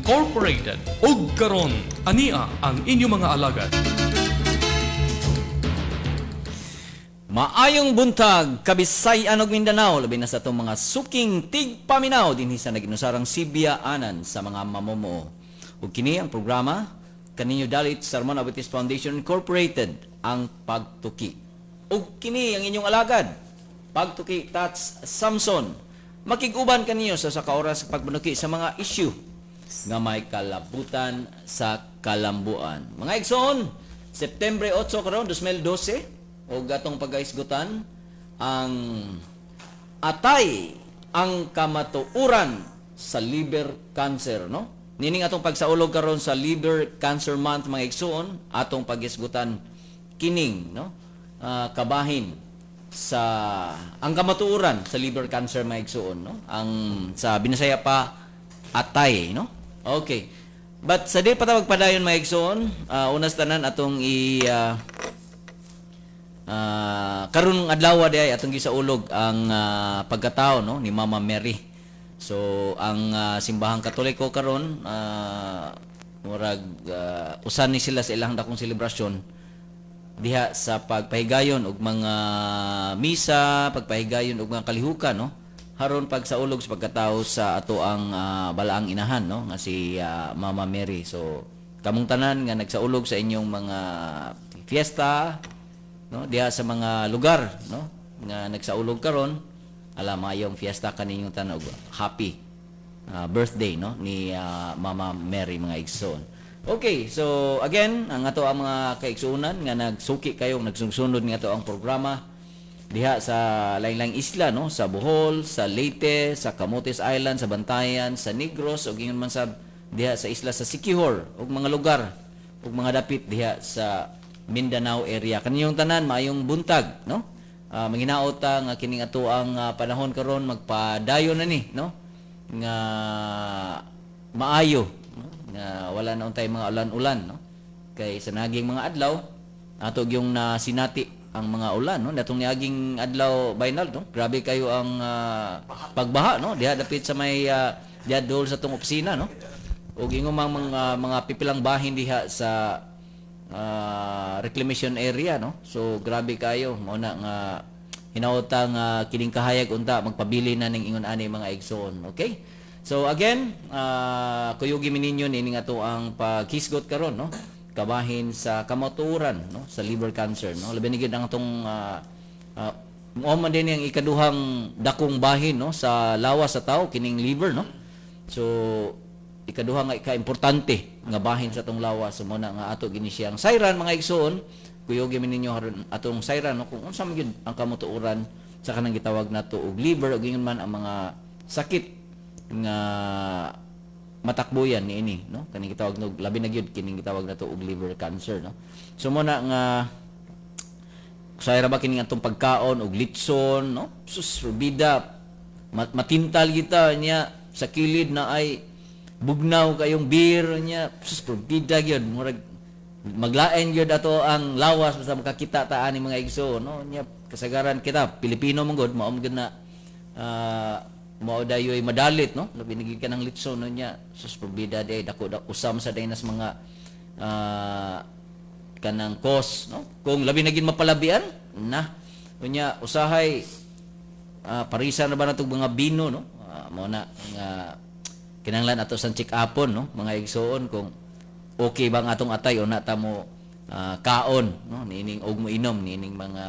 Incorporated ug karon ania ang inyong mga alagad. Maayong buntag, Kabisayan ug Mindanao, labi na sa itong mga suking tigpaminaw dinhi sa naginusarang Sibya-anan sa mga mamumuo. Ug kini ang programa kaninyo dalit sa Ramon Abatis Foundation Incorporated, ang Pagtuki. Ug kini ang inyong alagad, Pagtuki Tats Samson. Makig-uban kaninyo sa oras sa pagbanuki sa mga issue nga may kalabutan sa kalambuan. Mga igsoon, September 8 karon 2012, o gatong pagaisgutan ang atay ang kamatuuran sa liver cancer, no? Nining atong pagsaulog karon sa Liver Cancer Month, mga igsoon, atong pagisgutan kining, no? Kabahin sa ang kamatuuran sa liver cancer, mga igsoon, no? Ang sa Binasaya pa atay, no? Okay. But sa di pa tawag padayon, mga igsoon, unas tanan atong karong adlaw di ay atong gisaulog ang pagkatao, no, ni Mama Mary. So ang simbahang Katoliko karon murag usan ni sila sa ilang dakong selebrasyon diha sa pagpahigayon og mga misa, pagpahigayon og mga kalihukan, no, haron pagsaulog sa pagkatao sa ato ang balaang inahan, no, nga si Mama Mary. So kamong tanan nga nagsaulog sa inyong mga fiesta, no, diha sa mga lugar, no, nga nagsaulog karon, alam mayong fiesta kaninyong tanan, happy birthday, no, ni Mama Mary, mga igsoon. Okay, so again, ang ato ang mga kaigsuunan nga nagsuki kayong nagsungsunod nga ato ang programa diha sa lain-laing isla, no, sa Bohol, sa Leyte, sa Camotes Island, sa Bantayan, sa Negros, ug ingon man sab diha sa isla sa Siquijor, ug mga lugar ug mga dapit diha sa Mindanao area. Kaniyong tanan maayong buntag, no? Manghinaot nga kining ato ang panahon karon magpadayon na ni, no? Nga maayo, no? Nga wala na untay mga ulan-ulan, no? Kay sa naging mga adlaw ato yung nasinati ang mga ulan, no? Datong niaging adlaw bainal, no? Grabe kayo ang pagbaha, no? Diha dapit sa may diha dol sa tong opisina, no? Ug ingong mga pipilang bahin diha sa reclamation area, no? So grabe kayo mao na nga hinautang kining kahayag unta magpabili na ning ingon ani, mga igsoon. Okay, so again, kuyugi mininyo nining ato ang paghisgot karon, no, kabahin sa kamatuoran, no, sa liver cancer, no. Labi ni gid ang atong mao man din ang ikaduhang dakong bahin, no, sa lawas sa tao kining liver, no. So ikaduha nga ka-importante nga bahin sa atong lawas, so muna nga ato gini siyang sayran, mga igsoon. Kuyogi man ninyo atong sayran, no, kung unsa man gyud ang kamutuoran sa kanang gitawag nato og liver, ug ingon man ang mga sakit nga matakbuyan niini, no, kaning gitawag og labi na gyud kining gitawag nato og liver cancer, no. So muna nga sayra ba kining atong pagkaon og litson, no, sus rubida, matintal kita niya sa kilid na ay bugnaw kayong beer niya, sus probida gyud, murag maglaen gyud ato ang lawas basta makakita ta ani, mga igso, no, niya kasagaran kita Pilipino man gud mao gyud na mao dayoy madalit, no, labi nagig ka ng litson, no, niya sus probida day dako usam sa dinas mga kanang kos, no, kung labi naging mapalabian na unya usahay parisan na ba natong mga bino, no, mao na nga kinahanglan ato sang check-upon, no, mga igsoon, kung okay bang atong atay o na ta mo kaon, no, niining og mo inom niining mga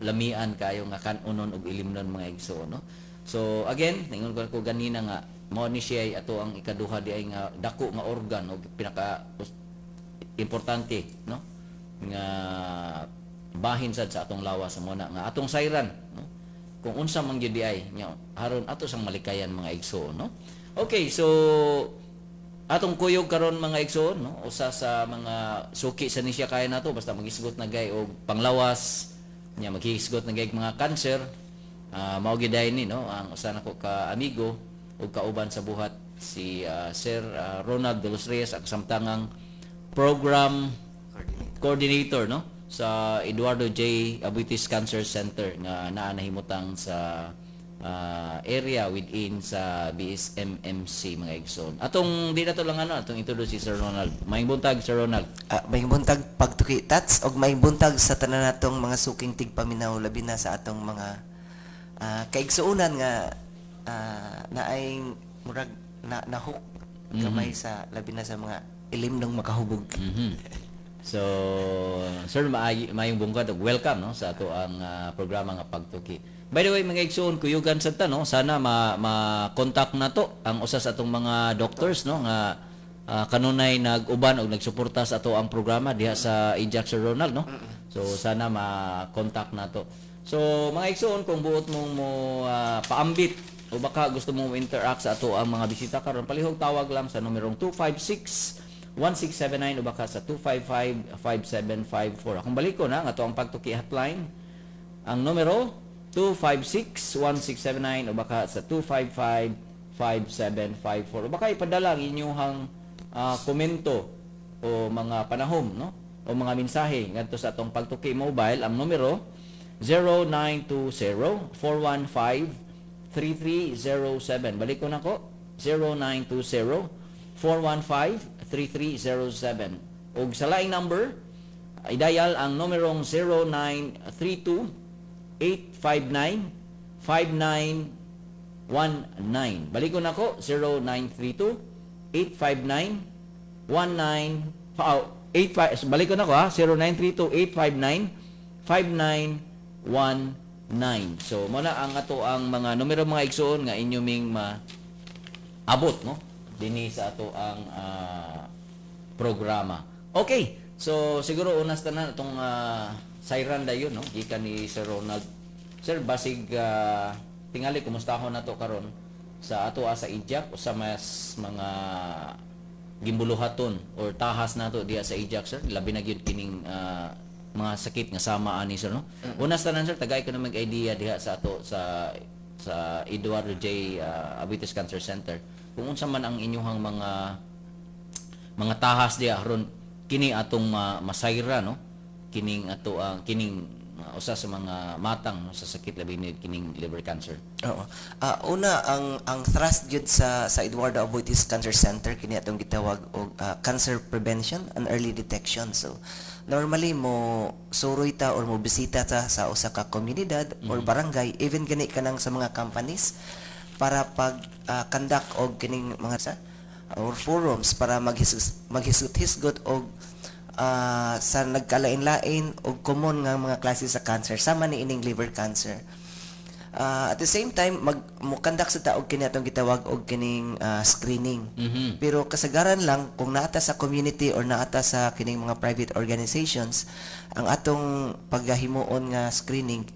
lamian kayo nga kanunon og ilimnon, mga igsoon, no. So again, ningon ko ganina nga mao ni siya ato ang ikaduha di ay nga dako nga organ o pinaka importante, no, nga bahin sad sa atong lawas, mo na nga atong sayran, no, kung unsa man gyud di ay nya haron ato sang malikayan, mga igsoon, no. Okay, so atong kuyog karon, mga igsoon, no, usa sa mga suki sa nisya kaya nato basta maghisgot na gay og panglawas nya, maghisgot na gay mga cancer, mao gyud ni, no, ang usa nako ka amigo ug kauban sa buhat si Sir Ronald de los Reyes, ang samtangang program coordinator, no, sa Eduardo J. Abuitis Cancer Center nga naa nahimutang sa area within sa BSMMC mga igsoon. Atong di na to lang atong introduce si Sir Ronald. Maayong buntag Sir Ronald. May buntag pagtuki tats og may buntag sa tanan natong mga suking tigpaminaw labi na sa atong mga kaigsuunan nga naayng murag nahuk gamay sa labi na sa mga ilim ng makahubog. So, sir, maayong bungkad og welcome no sa ato ang programa nga pagtuki. By the way, mga igsoon, kuyugan sa no, sana ma-contact na to ang usa sa atong mga doctors no nga kanunay nag-uban og nagsuporta sa ato ang programa diha sa Injak Sir Ronald no. So sana ma-contact na to. So mga igsoon, kung buot mong mo paambit o baka gusto mong interact sa ato ang mga bisita karon, palihog tawag lang sa numerong 256-1679 o baka sa 255-5754. Akong balik ko na nga ato ang pagtuki hotline. Ang numero 256-1679 o baka sa 255-5754 o baka ipadala ang inyong komento o mga panahom no o mga mensahe ngadto sa atong pagtuki mobile. Ang numero 0920-415-3307. Balik ko na ko 0920-415-3307 og sa laing number i-dial ang numerong 0932-859-5919. Balik ko na ko 0932-859-19 balik ko na ko 0932-859-5919. So muna ang ato ang mga numero mga igsoon nga inyo ming maabot no dinhi sa ato ang programa. Okay. So siguro unas tanan itong Sayran dayon no gikan ni Sir Ronald. Sir, basig tingali kumusta ako na to karon sa ato sa Ijak o sa mas mga gimbuluhaton or tahas nato diha sa Ijak, sir. Labi na gyud kining mga sakit nga sama ani sir no. Unas tanan sir, tagay ko na mag idea diha sa ato sa Eduardo J. Abites Cancer Center. Kung unsa man ang inyong mga tahas diha ron kini atong masayra no. Kining ato ang kining usa sa mga matang no, sa sakit labi ni kining liver cancer. Oo. Una ang thrust gyud sa Eduardo Abites Cancer Center kini atong gitawag og cancer prevention and early detection. So normally mo suroy ta or mo bisita ta sa usa ka komunidad or barangay, even gani kanang sa mga companies para pag conduct og kining mga or forums para maghisgot-hisgot og sa nagkalain-lain o common nga mga klase sa cancer sama ni ining liver cancer. At the same time mo-conduct sa taog kini atong gitawag og kining screening. Pero kasagaran lang kung naata sa community or naata sa kining mga private organizations ang atong paggahimuon nga screening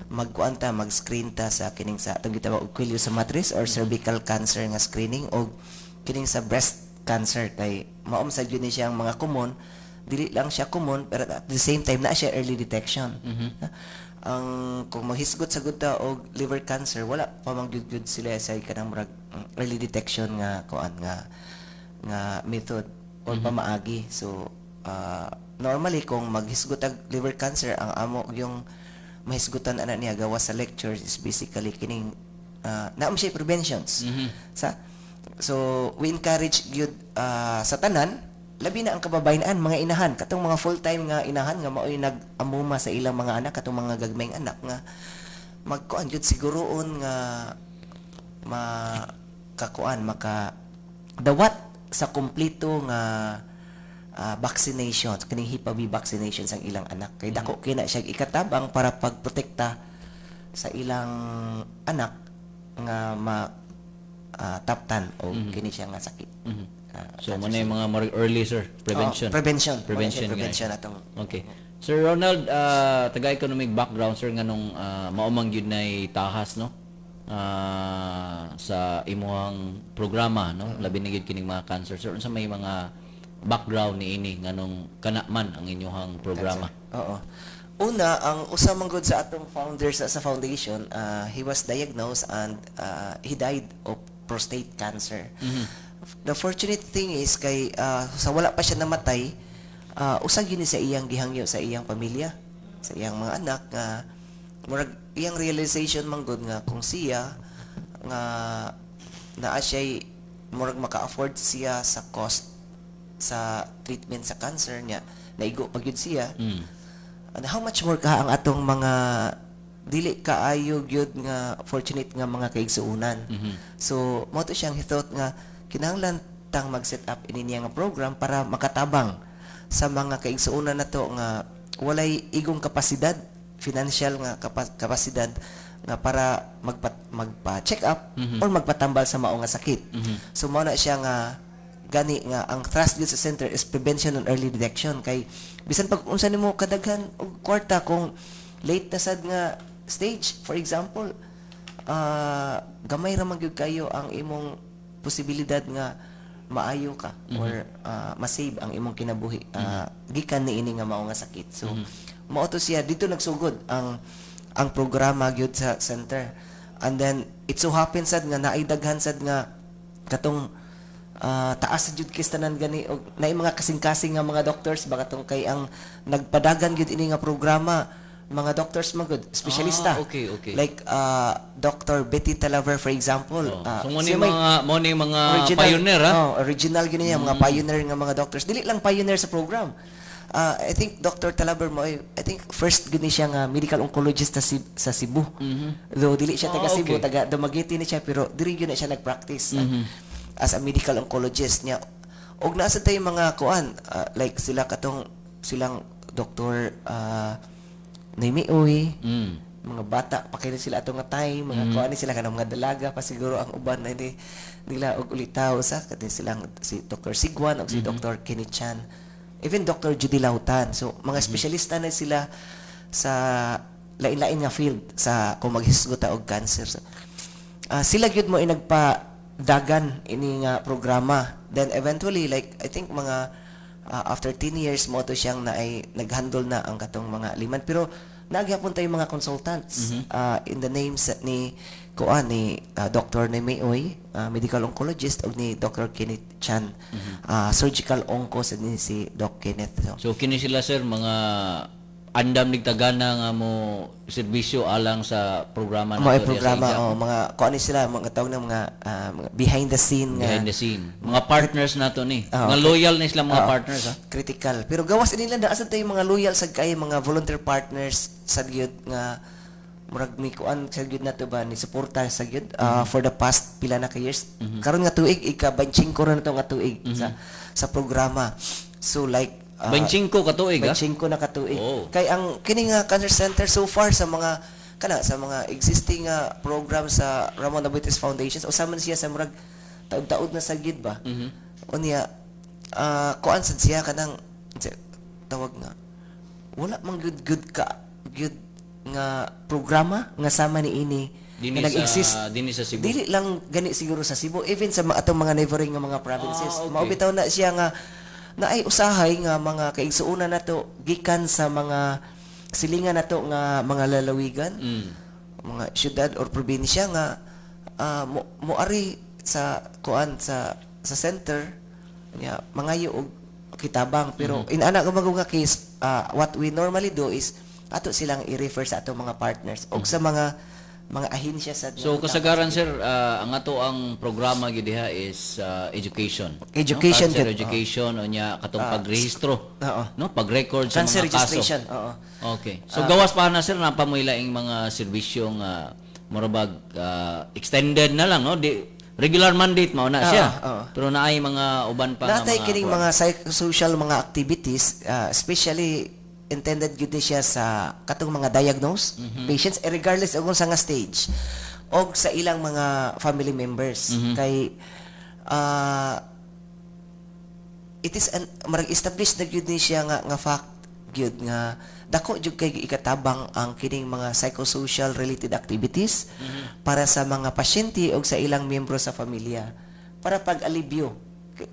magkuanta mag-screen ta sa kining sa atong gitawag og quilio sa matrix or cervical cancer nga screening o kining sa breast cancer kay maom sa gyud ni siya ang mga common, dili lang siya common pero at the same time na siya early detection. Ang kung maghisgot sa gudta og liver cancer wala pa mangyud sila sa kanang murag early detection nga kuan nga method or pamaagi. So normally kung maghisgot og liver cancer ang amo yung mahisgutan ana niya gawas sa lectures is basically kining naam siya preventions. So we encourage gyud sa tanan labi na ang kababayan mga inahan katong mga full time nga inahan nga maoy nag-amuma sa ilang mga anak katong mga gagmayng anak nga magkuan gyud siguroon nga maka dawat sa kumpleto nga vaccination kining HPV vaccinations ang ilang anak kay dako kina siya ikatabang para pagprotekta sa ilang anak nga taptan o kini siya nga sakit. So mo na yung mga more early sir prevention. Prevention atong. Okay. Sir Ronald, taga-economic background sir nganong maumang gyud nay tahas no. Sa imuhang programa no, labi na gyud kining mga cancer sir. Unsa may mga background ni ini nganong kana man ang inyong programa? Oo. Una, ang usa man gud sa atong founders sa foundation, he was diagnosed and he died of prostate cancer. The fortunate thing is kay sa wala pa siya namatay, usag yun sa iyang gihangyo sa iyang pamilya, sa iyang mga anak murag iyang realization man gud nga kung siya nga naa siya murag maka-afford siya sa cost sa treatment sa cancer niya, naigo pa gyud siya. And how much more ka ang atong mga dili kaayo gyud nga fortunate nga mga kaigsuunan. So mo to siyang thought nga kinahanglan tang mag-set up ini niya nga program para makatabang sa mga kaigsuunan nato nga walay igong kapasidad, financial nga kapasidad nga para magpa-check up or magpatambal sa mao nga sakit. So mao na siya nga gani nga ang Thrust Youth Center is prevention and early detection kay bisan pag unsa nimo kadaghan og kwarta kung late na sad nga stage, for example, gamay ra man gyud kayo ang imong posibilidad nga maayo ka or masave ang imong kinabuhi gikan niini nga mao nga sakit. So mao to siya dito nagsugod ang programa gyud sa center. And then it so happens sad nga naay daghan sad nga katong taas sa jud kistanan gani og naay mga kasing-kasing nga mga doctors baka tong kay ang nagpadagan gyud ini nga programa mga doctors magud espesyalista. Okay. Like Dr. Betty Talaver for example. So mo ni siya may mga pioneer ha. Original gini niya mga pioneer nga mga doctors. Dili lang pioneer sa program. I think Dr. Talaver mo I think first gini siya nga medical oncologist sa Cebu. Though dili siya taga Cebu, taga Dumaguete ni siya pero diri gyud na siya nagpractice as a medical oncologist niya. Og naa sa tay mga kuan like silang Dr. Naimioy, mga bata pa kay sila ato nga time, mga kuan ni sila kanang mga dalaga pa siguro ang uban na hindi nila og ulitaw sa kadin silang si Dr. Sigwan o si Dr. Kenny Chan, even Dr. Judy Lautan. So mga espesyalista na sila sa lain-lain nga field sa kung maghisguta og cancer. So, sila gyud mo nagpadagan ini nga programa. Then eventually like I think mga after 10 years mo to siyang nag-handle na ang katong mga liman pero nagyapon tayo mga consultants in the names ni Dr. Nemeoy, medical oncologist og ni Dr. Kenneth Chan, surgical onco ni si Doc Kenneth. So kini sila sir mga andam nigtagana nga mo serbisyo alang sa programa mga nato programa mga kuan sila mga tawag ng mga behind the scene mga partners nato ni nga loyal na sila mga partners ha critical pero gawas nila na asad tayo mga loyal sa kay mga volunteer partners sa gyud nga murag mi kuan sa gyud nato ba ni suporta sa gyud for the past pila na ka years karon nga tuig ika-25 ra nato nga tuig sa programa. So like 25 ka tuig ha? 25 na katuig. Kay ang kini nga cancer center so far sa mga existing program sa Ramon Abuetis Foundation usama siya sa murag taud-taud na sagid ba. Unya kuan sad siya kanang tawag nga wala man good nga programa nga sama ni ini Dini nga nag-exist sa Cebu. Dili lang gani siguro sa Cebu, even sa atong mga neighboring nga mga provinces. Mao bitaw na siya nga naay usahay nga mga kaigsuonan nato gikan sa mga silingan nato nga mga lalawigan, mga syudad or probinsya nga moari sa kuan sa center nya mangayo og kitabang pero inana nga mga case what we normally do is ato silang i-refer sa atong mga partners og sa mga ahensya sa So kasagaran sir ang ato ang programa gyud diha is education. Education no? Education o nya katong pagrehistro. No, pag-record sa cancer mga kaso. registration. Okay. So gawas pa na sir na pamoylaing mga serbisyong murabag extended na lang no. Regular mandate mao na siya. Pero naay mga uban pa nga natay kining mga psychosocial mga activities especially intended gyud ni siya sa katong mga diagnosed patients regardless og unsa nga stage og sa ilang mga family members kay it is marag established na gyud ni siya nga fact gyud nga dako jud kay ikatabang ang kining mga psychosocial related activities para sa mga pasyente og sa ilang miyembro sa pamilya para pag-alibyo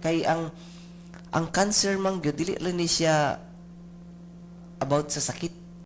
kay ang cancer man gyud dili lang ni siya about sa sakit